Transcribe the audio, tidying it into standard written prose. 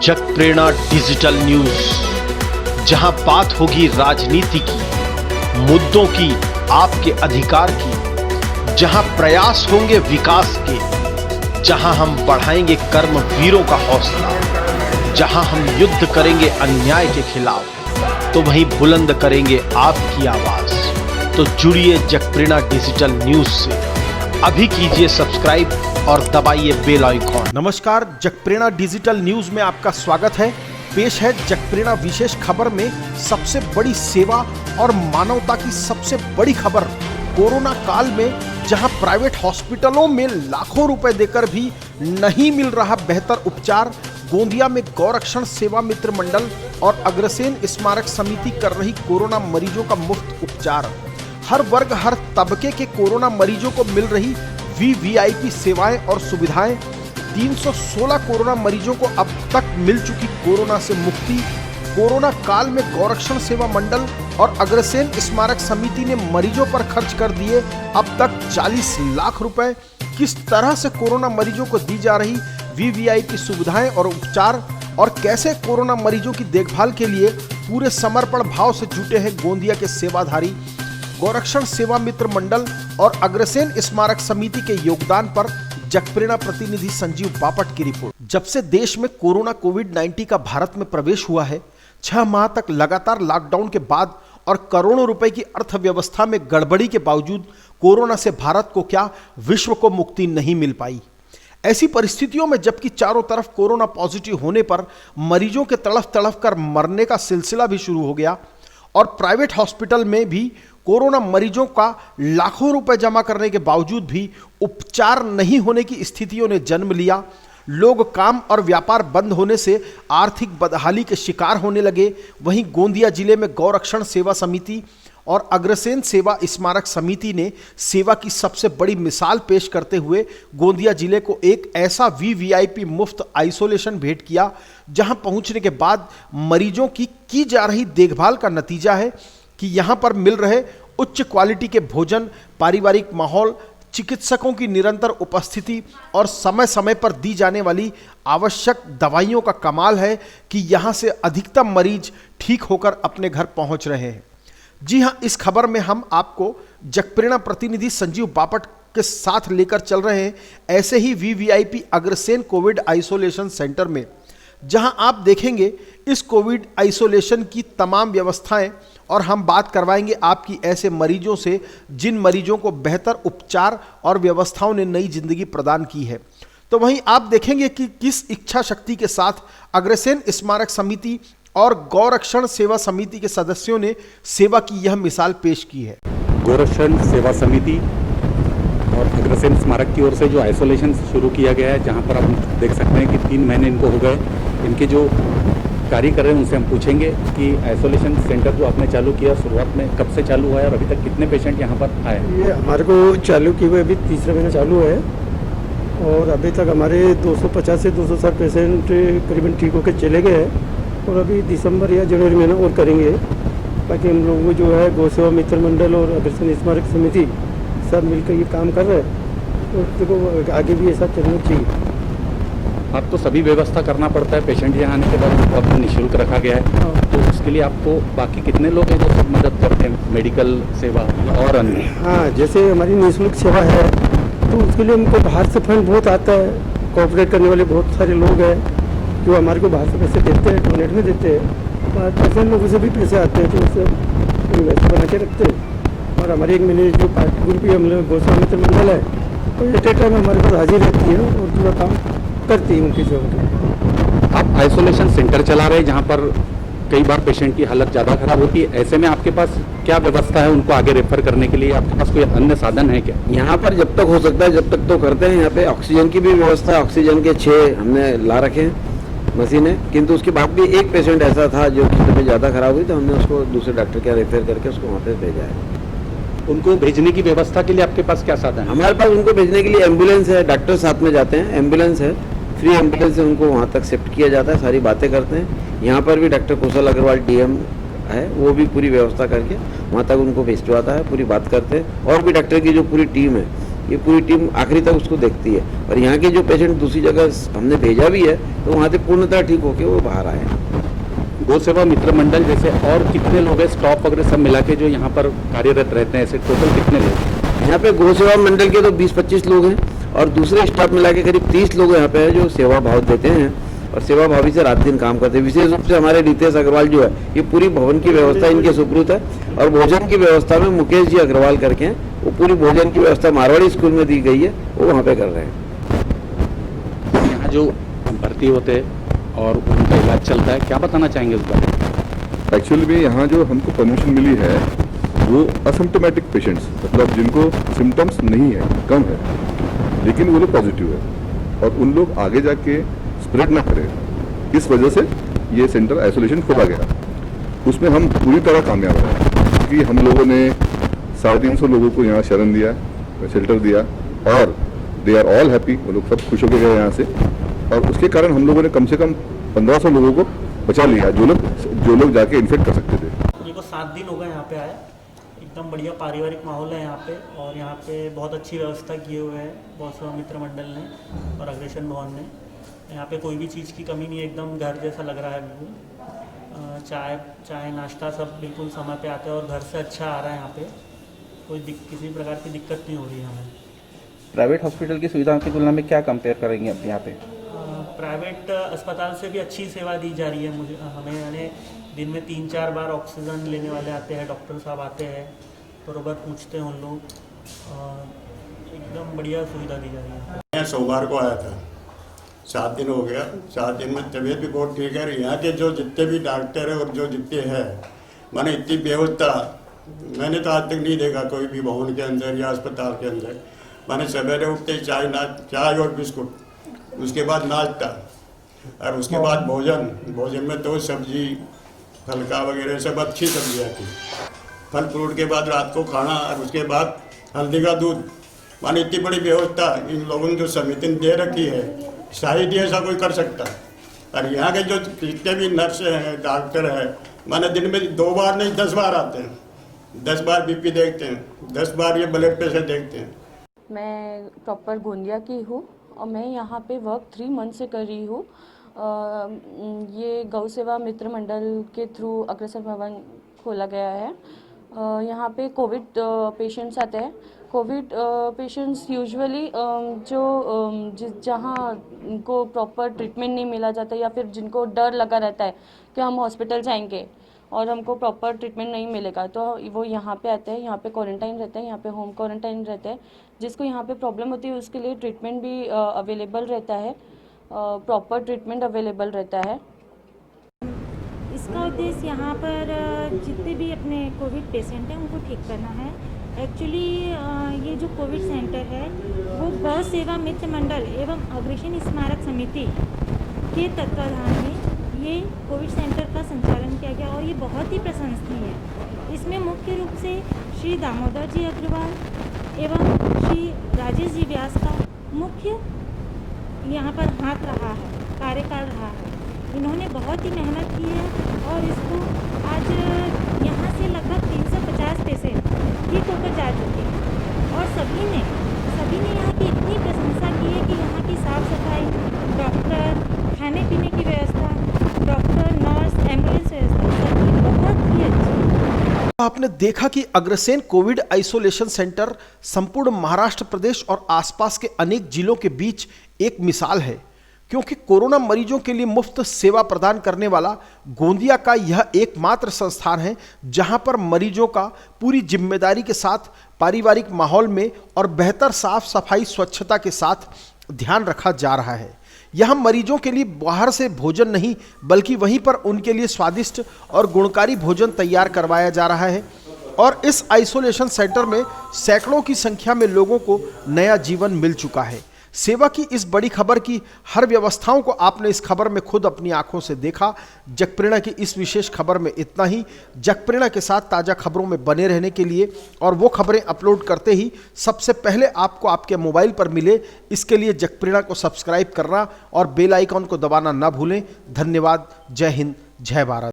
जगप्रेरणा digital news, जहां बात होगी राजनीति की, मुद्दों की, आपके अधिकार की, जहां प्रयास होंगे विकास के, जहां हम बढ़ाएंगे कर्मवीरों का हौसला, जहां हम युद्ध करेंगे अन्याय के खिलाफ, तो वहीं बुलंद करेंगे आपकी आवाज। तो जुड़िए जगप्रेरणा डिजिटल न्यूज से, अभी कीजिए सब्सक्राइब और दबाइए बेल आइकॉन। नमस्कार, जगप्रेरणा डिजिटल न्यूज में आपका स्वागत है। पेश है जगप्रेरणा विशेष खबर में सबसे बड़ी सेवा और मानवता की सबसे बड़ी खबर। कोरोना काल में जहां प्राइवेट हॉस्पिटलों में लाखों रुपए देकर भी नहीं मिल रहा बेहतर उपचार, गोंदिया में गौरक्षण सेवा मित्र मंडल और अग्रसेन स्मारक समिति कर रही कोरोना मरीजों का मुफ्त उपचार। हर वर्ग हर तबके के कोरोना मरीजों को मिल रही वीवीआईपी सेवाएं और सुविधाएं। 316 कोरोना मरीजों को अब तक मिल चुकी कोरोना से मुक्ति। कोरोना काल में गौरक्षण सेवा मंडल और अग्रसेन स्मारक समिति ने मरीजों पर खर्च कर दिए अब तक 40 लाख रुपए। किस तरह से कोरोना मरीजों को दी जा रही वीवीआईपी सुविधाएं और उपचार, और कैसे कोरोना मरीजों की देखभाल के लिए पूरे समर्पण भाव से जुटे हैं गोंदिया के सेवाधारी। गौरक्षण सेवा मित्र मंडल और अग्रसेन स्मारक समिति के योगदान पर जगप्रेरणा प्रतिनिधि संजीव बापट की रिपोर्ट। जब से देश में कोरोना कोविड-19 का भारत में प्रवेश हुआ है, 6 माह तक लगातार लॉकडाउन के बाद और करोड़ों रुपए की अर्थव्यवस्था में गड़बड़ी के बावजूद कोरोना से भारत को क्या, विश्व को मुक्ति नहीं मिल पाई। ऐसी परिस्थितियों में जबकि चारों तरफ कोरोना पॉजिटिव होने पर मरीजों के तड़फ तड़फ कर मरने का सिलसिला भी शुरू हो गया और प्राइवेट हॉस्पिटल में भी कोरोना मरीजों का लाखों रुपए जमा करने के बावजूद भी उपचार नहीं होने की स्थितियों ने जन्म लिया। लोग काम और व्यापार बंद होने से आर्थिक बदहाली के शिकार होने लगे। वहीं गोंदिया जिले में गौरक्षण सेवा समिति और अग्रसेन सेवा स्मारक समिति ने सेवा की सबसे बड़ी मिसाल पेश करते हुए गोंदिया जिले को एक ऐसा वीवीआईपी मुफ्त आइसोलेशन भेंट किया, जहां पहुंचने के बाद मरीजों की जा रही देखभाल का नतीजा है कि यहां पर मिल रहे उच्च क्वालिटी के भोजन, पारिवारिक माहौल, चिकित्सकों की निरंतर उपस्थिति और समय समय पर दी जाने वाली आवश्यक दवाइयों का कमाल है कि यहां से अधिकतम मरीज ठीक होकर अपने घर पहुंच रहे हैं। जी हां, इस खबर में हम आपको जगप्रेरणा प्रतिनिधि संजीव बापट के साथ लेकर चल रहे हैं ऐसे ही VVIP Agrasen covid isolation centre में, जहां आप देखेंगे इस कोविड आइसोलेशन की तमाम व्यवस्थाएं, और हम बात करवाएंगे आपकी ऐसे मरीजों से जिन मरीजों को बेहतर उपचार और व्यवस्थाओं ने नई जिंदगी प्रदान की है। तो वहीं आप देखेंगे कि किस इच्छा शक्ति के साथ अग्रसेन स्मारक समिति और गौरक्षण सेवा समिति के सदस्यों ने सेवा की यह मिसाल पेश की है। गौरक्षण सेवा समिति और अग्रसेन स्मारक की ओर से जो आइसोलेशन शुरू किया गया है, जहां पर आप देख सकते हैं कि 3 महीने इनको हो गए। इनके जो कार्य कर रहे हैं उनसे हम पूछेंगे कि आइसोलेशन सेंटर जो आपने चालू किया, शुरुआत में कब से चालू हुआ है और अभी तक कितने पेशेंट यहाँ पर आए? ये हमारे को चालू किए हुए अभी 3रा महीना चालू है और अभी तक हमारे 250 से 260 पेशेंट करीबन ठीक होकर चले गए हैं और अभी दिसंबर या जनवरी महीना और करेंगे। बाकी हम लोग जो है गौ सेवा मित्र मंडल और अग्रसेन स्मारक समिति सब मिलकर ये काम कर रहे हैं और देखो आगे भी ऐसा चलना चाहिए। आप तो सभी व्यवस्था करना पड़ता है, पेशेंट यहाँ आने के बाद आपको निःशुल्क रखा गया है। तो उसके लिए आपको बाकी कितने लोग हैं जो सब मदद करते हैं, मेडिकल सेवा और अन्य? हाँ, जैसे हमारी निःशुल्क सेवा है तो उसके लिए हमको बाहर से फंड बहुत आता है। कोऑपरेट करने वाले बहुत सारे लोग हैं जो हमारे को बाहर से पैसे देते हैं, डोनेट में देते हैं। पेशेंट लोगों से भी पैसे आते हैं तो उससे इन्वेस्ट बना के रखते हैं। और हमारे एक महीने जो पार्टी ग्रुप ही हम लोग गौ सेवा मित्र मंडल है तो एट ए टाइम हमारे पास हाजिर रहती है और पूरा काम करती है उनकी सेवा। आप आइसोलेशन सेंटर चला रहे हैं जहाँ पर कई बार पेशेंट की हालत ज़्यादा खराब होती है, ऐसे में आपके पास क्या व्यवस्था है उनको आगे रेफर करने के लिए? आपके पास कोई अन्य साधन है क्या? यहाँ पर जब तक हो सकता है जब तक तो करते हैं। यहाँ पे ऑक्सीजन की भी व्यवस्था है, ऑक्सीजन के 6 हमने ला रखे हैं मशीनें, किंतु उसके बाद भी एक पेशेंट ऐसा था जो तबीयत ज़्यादा खराब हुई तो हमने उसको दूसरे डॉक्टर के रेफर करके उसको वहाँ पे भेजा है। उनको भेजने की व्यवस्था के लिए आपके पास क्या साधन है? हमारे पास उनको भेजने के लिए एम्बुलेंस है, डॉक्टर साथ में जाते हैं, एम्बुलेंस है, फ्री एम्बुलेंस से उनको वहाँ तक शिफ्ट किया जाता है, सारी बातें करते हैं। यहाँ पर भी डॉक्टर कुशल अग्रवाल डीएम है, वो भी पूरी व्यवस्था करके वहाँ तक उनको भिजवाता है, पूरी बात करते हैं। और भी डॉक्टर की जो पूरी टीम है ये पूरी टीम आखिरी तक उसको देखती है। और यहाँ के जो पेशेंट दूसरी जगह हमने भेजा भी है तो वहाँ से पूर्णतः ठीक होकर वो बाहर आए हैं। गौ सेवा मित्र मंडल जैसे और कितने लोग हैं, स्टाफ वगैरह सब मिला के जो यहाँ पर कार्यरत रहते हैं, ऐसे टोटल कितने लोग हैं? यहाँ पे गौ सेवा मंडल के तो 20-25 लोग हैं और दूसरे स्टाफ मिला के करीब 30 लोग यहाँ पे हैं जो सेवा भाव देते हैं और सेवा भावी से रात दिन काम करते हैं। विशेष रूप से हमारे रितेश अग्रवाल जो है, ये पूरी भवन की व्यवस्था इनके सुपुर्द है और भोजन की व्यवस्था में मुकेश जी अग्रवाल करके हैं, वो पूरी भोजन की व्यवस्था मारवाड़ी स्कूल में दी गई है, वो वहाँ पे कर रहे हैं। यहाँ जो भर्ती होते हैं और उनका इलाज चलता है, क्या बताना चाहेंगे उस बारे? एक्चुअली में यहाँ जो हमको परमिशन मिली है वो असिम्टोमेटिक पेशेंट्स, मतलब जिनको सिम्टम्स नहीं है, कम है, लेकिन वो लोग पॉजिटिव है और उन लोग आगे जाके स्प्रेड ना करें, इस वजह से ये सेंटर आइसोलेशन खोला गया। उसमें हम पूरी तरह कामयाब रहे क्योंकि हम लोगों ने 350 लोगों को यहाँ शरण दिया, शेल्टर दिया और दे आर ऑल हैप्पी, वो लोग सब खुश होकर गए यहाँ से और उसके कारण हम लोगों ने कम से कम 1500 लोगों को बचा लिया जो लोग जाके इन्फेक्ट कर सकते थे। मेरे को 7 दिन हो गए यहाँ पे आए, एकदम बढ़िया पारिवारिक माहौल है यहाँ पे और यहाँ पे बहुत अच्छी व्यवस्था किए हुए है गौ सेवा मित्र मंडल ने और अग्रसेन भवन ने। यहाँ पे कोई भी चीज़ की कमी नहीं है, एकदम घर जैसा लग रहा है बिल्कुल। चाय नाश्ता सब बिल्कुल समय पे आता है और घर से अच्छा आ रहा है। यहाँ पे कोई किसी प्रकार की दिक्कत नहीं हो रही है हमें। प्राइवेट हॉस्पिटल की सुविधाओं की तुलना में क्या कंपेयर करेंगे अब यहाँ पे? प्राइवेट अस्पताल से भी अच्छी सेवा दी जा रही है हमें। यानी दिन में 3-4 बार ऑक्सीजन लेने वाले आते हैं, डॉक्टर साहब आते हैं, बरोबर पूछते हैं उन लोग, एकदम बढ़िया सुविधा दी जा रही है। मैं सोमवार को आया था, 7 दिन हो गया। 7 दिन में तबीयत भी बहुत ठीक है। यहाँ के जो जितने भी डॉक्टर हैं और जो जितने हैं, मैंने इतनी व्यवस्था मैंने तो आज तक नहीं देखा कोई भी भवन के अंदर या अस्पताल के अंदर। मैंने सवेरे उठते चाय और बिस्कुट, उसके बाद नाश्ता और उसके बाद भोजन में तो सब्जी फलका वगैरह सब अच्छी सब्जियाँ थी। फल फ्रूट के बाद रात को खाना और उसके बाद हल्दी का दूध। माने इतनी बड़ी व्यवस्था इन लोगों ने जो समिति ने दे रखी है, शायद ही ऐसा कोई कर सकता है। और यहाँ के जो जितने भी नर्स हैं, डॉक्टर हैं, माने दिन में 2 बार नहीं 10 बार आते हैं। 10 बार बीपी देखते हैं, 10 बार ये ब्लड प्रेशर देखते हैं। मैं प्रॉपर गोंदिया की हूँ और मैं यहाँ पे वर्क 3 मंथ से कर रही हूँ। ये गौ सेवा मित्र मंडल के थ्रू अग्रसेन भवन खोला गया है। यहाँ पे कोविड पेशेंट्स आते हैं। कोविड पेशेंट्स यूजुअली जहाँ उनको प्रॉपर ट्रीटमेंट नहीं मिला जाता या फिर जिनको डर लगा रहता है कि हम हॉस्पिटल जाएंगे और हमको प्रॉपर ट्रीटमेंट नहीं मिलेगा, तो वो यहाँ पे आते हैं। यहाँ पे क्वारंटाइन रहते हैं, यहाँ पे होम क्वारंटाइन रहते हैं। जिसको यहाँ पे प्रॉब्लम होती है उसके लिए ट्रीटमेंट भी अवेलेबल रहता है, प्रॉपर ट्रीटमेंट अवेलेबल रहता है। इसका उद्देश्य यहाँ पर जितने भी अपने कोविड पेशेंट हैं उनको ठीक करना है। एक्चुअली ये जो कोविड सेंटर है वो गौ सेवा मित्र मंडल एवं अग्रसेन स्मारक समिति के तत्वाधान में ये कोविड सेंटर का संचालन किया गया और ये बहुत ही प्रशंसनीय है। इसमें मुख्य रूप से श्री दामोदर जी अग्रवाल एवं श्री राजेश जी व्यास का मुख्य यहाँ पर हाथ रहा है, कार्यकाल रहा है। इन्होंने बहुत ही मेहनत की है और इसको आज यहाँ से लगभग 350 पेशेंट ठीक होकर जा चुके हैं और सभी ने यहाँ की इतनी प्रशंसा की है कि यहाँ की साफ सफाई, डॉक्टर, खाने पीने की व्यवस्था, डॉक्टर, नर्स, एम्बुलेंस व्यवस्था सभी बहुत ही अच्छी है। आपने देखा कि अग्रसेन कोविड आइसोलेशन सेंटर संपूर्ण महाराष्ट्र प्रदेश और आसपास के अनेक जिलों के बीच एक मिसाल है, क्योंकि कोरोना मरीजों के लिए मुफ्त सेवा प्रदान करने वाला गोंदिया का यह एकमात्र संस्थान है जहां पर मरीजों का पूरी जिम्मेदारी के साथ पारिवारिक माहौल में और बेहतर साफ सफाई स्वच्छता के साथ ध्यान रखा जा रहा है। यहाँ मरीजों के लिए बाहर से भोजन नहीं बल्कि वहीं पर उनके लिए स्वादिष्ट और गुणकारी भोजन तैयार करवाया जा रहा है और इस आइसोलेशन सेंटर में सैकड़ों की संख्या में लोगों को नया जीवन मिल चुका है। सेवा की इस बड़ी खबर की हर व्यवस्थाओं को आपने इस खबर में खुद अपनी आंखों से देखा। जगप्रेरणा की इस विशेष खबर में इतना ही। जगप्रेरणा के साथ ताज़ा खबरों में बने रहने के लिए और वो खबरें अपलोड करते ही सबसे पहले आपको आपके मोबाइल पर मिले, इसके लिए जगप्रेरणा को सब्सक्राइब करना और बेल आइकॉन को दबाना ना भूलें। धन्यवाद। जय हिंद, जय भारत।